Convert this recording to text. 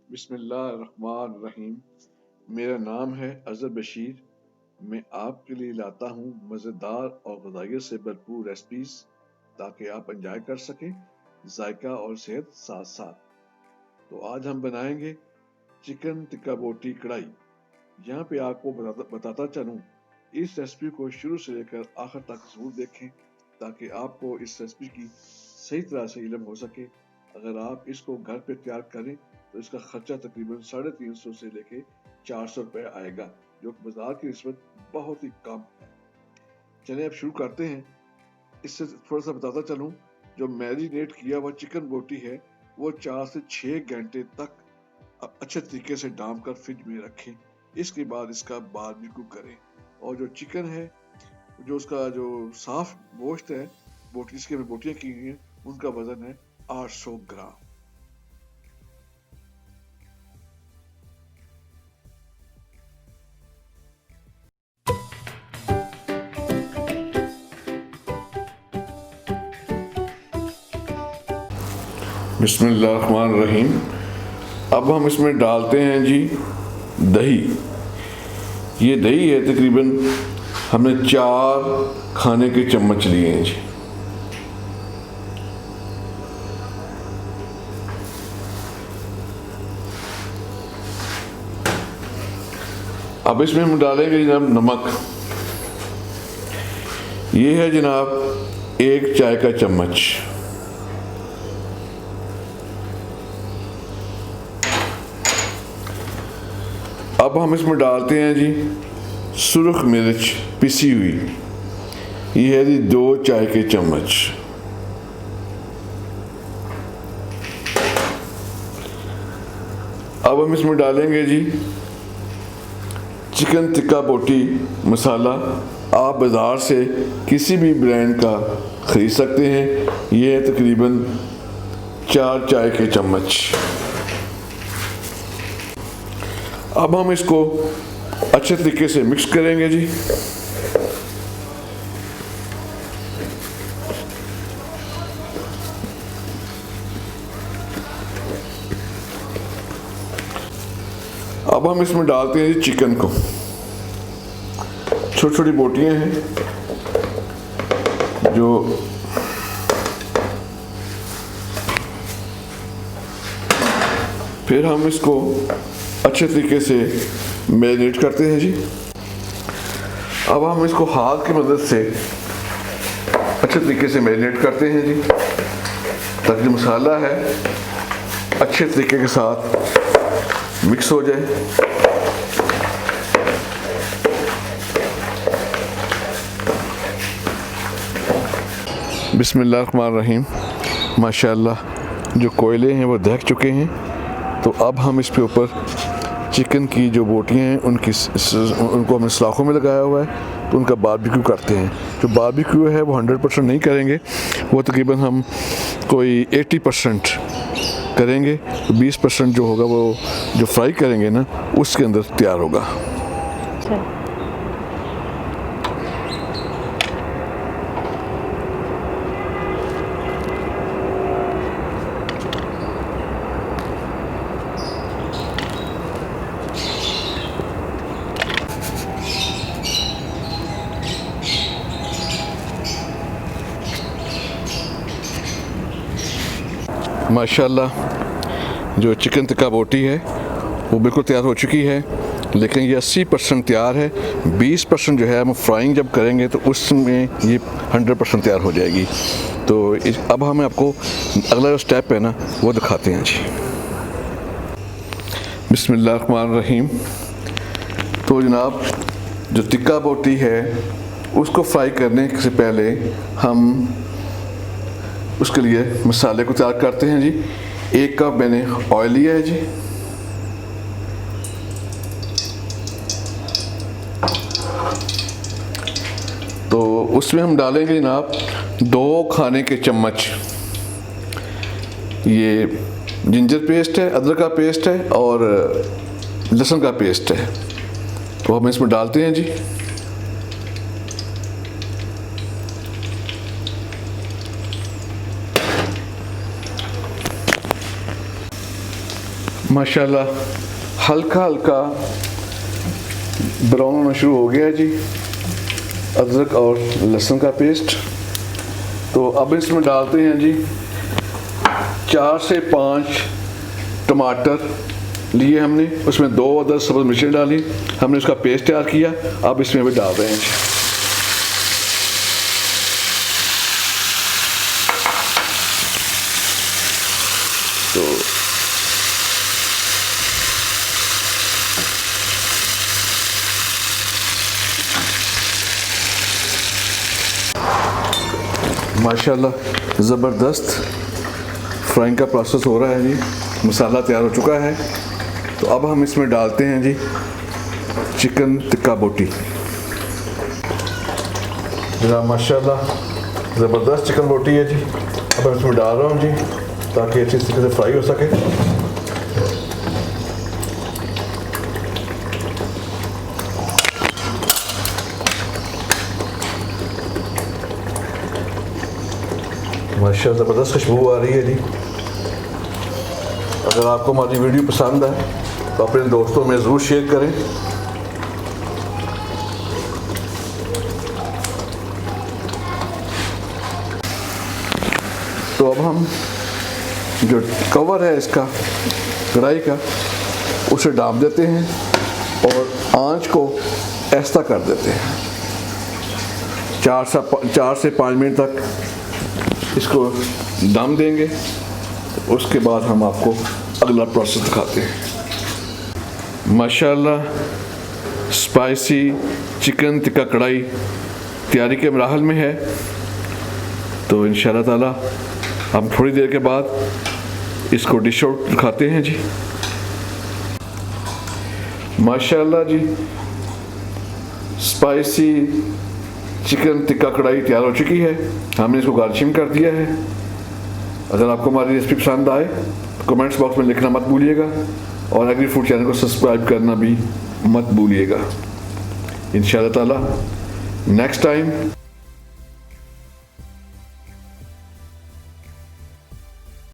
बिस्मिल्लाहिर्रहमानिर्रहीम। मेरा नाम है अज़हर बशीर। मैं आपके लिए लाता हूँ मज़ेदार और ग़िज़ाइयत से भरपूर रेसिपीज़ ताकि आप एंजॉय कर सकें, जायका और सेहत साथ साथ। तो आज हम बनाएंगे चिकन टिक्का बोटी कढ़ाई। यहाँ पे आपको बताता चलूँ, इस रेसिपी को शुरू से लेकर आखिर तक ज़रूर देखें ताकि आपको इस रेसिपी की सही तरह से इल्म हो सके। अगर आप इसको घर पे तैयार करें तो इसका खर्चा तकरीबन 350 से लेके 400 रुपये आएगा, जो कि बाजार की निस्बत बहुत ही कम है। चलिए अब शुरू करते हैं। इससे थोड़ा सा बताता चलूँ, जो मैरिनेट किया हुआ चिकन बोटी है वो 4 से 6 घंटे तक अच्छे तरीके से डाम कर फ्रिज में रखें। इसके बाद इसका बारबेक्यू करें और जो चिकन है, जो उसका जो साफ गोश्त है, बोटी इसके में बोटियाँ की गई हैं, उनका वजन है 800 ग्राम। बिस्मिल्लाहिर्रहमानिर्रहीम। अब हम इसमें डालते हैं जी दही। ये दही है, तकरीबन हमने 4 खाने के चम्मच लिए हैं जी। अब इसमें हम डालेंगे जनाब नमक। ये है जनाब 1 चाय का चम्मच। अब हम इसमें डालते हैं जी सुरख मिर्च पिसी हुई। ये है जी 2 चाय के चम्मच। अब हम इसमें डालेंगे जी चिकन टिक्का बोटी मसाला। आप बाज़ार से किसी भी ब्रांड का ख़रीद सकते हैं। ये है तकरीबन 4 चाय के चम्मच। अब हम इसको अच्छे तरीके से मिक्स करेंगे जी। अब हम इसमें डालते हैं जी चिकन को। छोटी छोटी बोटियां हैं जो फिर हम इसको अच्छे तरीके से मैरिनेट करते हैं जी। अब हम इसको हाथ की मदद से अच्छे तरीके से मैरिनेट करते हैं जी, ताकि जो मसाला है अच्छे तरीके के साथ मिक्स हो जाए। बिस्मिल्लाहिर्रहमानिर्रहीम। माशाअल्लाह जो कोयले हैं वो दहक चुके हैं। तो अब हम इसके ऊपर चिकन की जो बोटियाँ हैं उनको हमने सलाखों में लगाया हुआ है, तो उनका बारबेक्यू करते हैं। जो बारबेक्यू है वो 100% नहीं करेंगे, वो तकरीबन हम कोई 80% करेंगे। 20% जो होगा वो जो फ्राई करेंगे ना, उसके अंदर तैयार होगा। माशाल्लाह जो चिकन टिक्का बोटी है वो बिल्कुल तैयार हो चुकी है, लेकिन ये 80% तैयार है। 20% जो है हम फ्राइंग जब करेंगे तो उसमें ये 100% तैयार हो जाएगी। तो अब हमें आपको अगला जो स्टेप है ना वो दिखाते हैं जी। बिस्मिल्लाहिर्रहमानिर्रहीम। तो जनाब जो टिक्का बोटी है उसको फ्राई करने से पहले हम उसके लिए मसाले को तैयार करते हैं जी। 1 कप मैंने ऑयल लिया है जी। तो उसमें हम डालेंगे जनाब 2 खाने के चम्मच ये जिंजर पेस्ट है, अदरक का पेस्ट है और लहसुन का पेस्ट है। तो हम इसमें डालते हैं जी। माशाल्लाह हल्का हल्का ब्राउन होना शुरू हो गया है जी अदरक और लहसुन का पेस्ट। तो अब इसमें डालते हैं जी 4 से 5 टमाटर लिए हमने, उसमें 2 अदर सब्ज़ मिर्चें डाली, हमने उसका पेस्ट तैयार किया। अब इसमें भी डाल रहे हैं जी। तो माशाल्लाह ज़बरदस्त फ्राइंग का प्रोसेस हो रहा है जी। मसाला तैयार हो चुका है। तो अब हम इसमें डालते हैं जी चिकन टिक्का बोटी। जनाब माशाल्लाह ज़बरदस्त चिकन बोटी है जी। अब मैं इसमें डाल रहा हूँ जी ताकि अच्छी तरीके से फ्राई हो सके। माशाल्लाह ज़बरदस्त खुशबू आ रही है जी। अगर आपको हमारी वीडियो पसंद है तो अपने दोस्तों में ज़रूर शेयर करें। तो अब हम जो कवर है इसका कढ़ाई का उसे डाल देते हैं और आंच को ऐसा कर देते हैं। 4 से 5 मिनट तक इसको दम देंगे। उसके बाद हम आपको अगला प्रोसेस दिखाते हैं। माशाल्लाह स्पाइसी चिकन टिक्का कढ़ाई तैयारी के मराहल में है। तो इंशाअल्लाह ताला हम थोड़ी देर के बाद इसको डिश आउट दिखाते हैं जी। माशाल्लाह जी स्पाइसी चिकन टिक्का कढ़ाई तैयार हो चुकी है। हमने इसको गार्निशिंग कर दिया है। अगर आपको हमारी रेसिपी पसंद आए तो कमेंट्स बॉक्स में लिखना मत भूलिएगा और एग्री फूड चैनल को सब्सक्राइब करना भी मत भूलिएगा। इंशाअल्लाह ताला नेक्स्ट टाइम